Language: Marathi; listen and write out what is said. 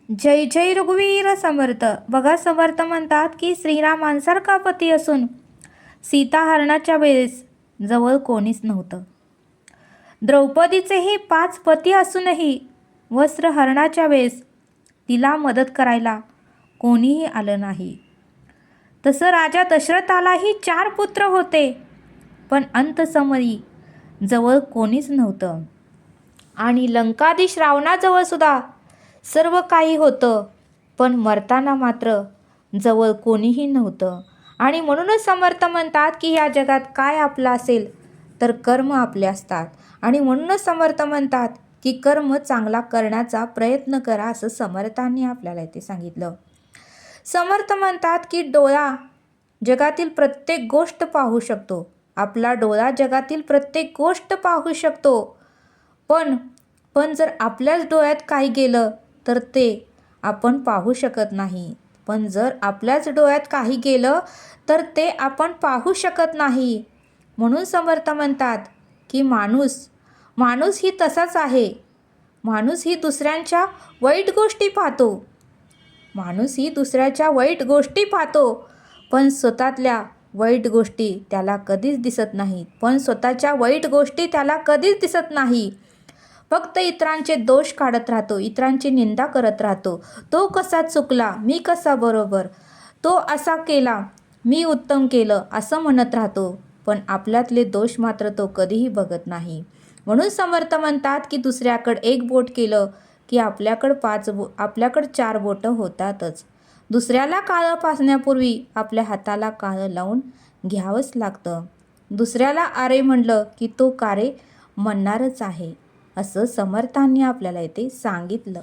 जय जय रघुवीर समर्थ. बघा, समर्थ म्हणतात की श्रीरामांसारखा पती असून सीता हरणाच्या वेळेस जवळ कोणीच नव्हतं. द्रौपदीचेही 5 पती असूनही वस्त्र हरणाच्या वेळेस तिला मदत करायला कोणीही आलं नाही. तसं राजा दशरथालाही 4 पुत्र होते, पण अंतसमयी जवळ कोणीच नव्हतं. आणि लंकाधीश रावणाजवळ सुद्धा सर्व काही होतं, पण मरताना मात्र जवळ कोणीही नव्हतं. आणि म्हणूनच समर्थ म्हणतात की या जगात काय आपलं असेल तर कर्म आपले असतात. आणि म्हणूनच समर्थ म्हणतात की कर्म चांगला करण्याचा प्रयत्न करा, असं समर्थांनी आपल्याला इथे सांगितलं. समर्थ म्हणतात की डोळा जगातील प्रत्येक गोष्ट पाहू शकतो. आपला डोळा जगातील प्रत्येक गोष्ट पाहू शकतो, पण जर आपल्याच डोळ्यात काही गेलं तर ते आपण पाहू शकत नाही. पण जर आपल्याच डोळ्यात काही गेलं तर ते आपण पाहू शकत नाही. म्हणून समर्थ म्हणतात की माणूस ही तसाच आहे. माणूस ही दुसऱ्यांच्या वाईट गोष्टी पाहतो. माणूस ही दुसऱ्याच्या वाईट गोष्टी पाहतो, पण स्वतःतल्या वाईट गोष्टी त्याला कधीच दिसत नाहीत. फक्त इतरांचे दोष काढत राहतो, इतरांची निंदा करत राहतो. तो कसा चुकला, मी कसा बरोबर, तो असा केला, मी उत्तम केलं, असं म्हणत राहतो. पण आपल्यातले दोष मात्र तो कधीही बघत नाही. म्हणून समर्थ म्हणतात की दुसऱ्याकडे 1 बोट केलं की आपल्याकडं 4 बोटं होतातच. दुसऱ्याला काळं पाजण्यापूर्वी आपल्या हाताला काळं लावून घ्यावंच लागतं. दुसऱ्याला आरे म्हणलं की तो कारे म्हणणारच आहे, असं समर्थांनी आपल्याला इथे सांगितलं.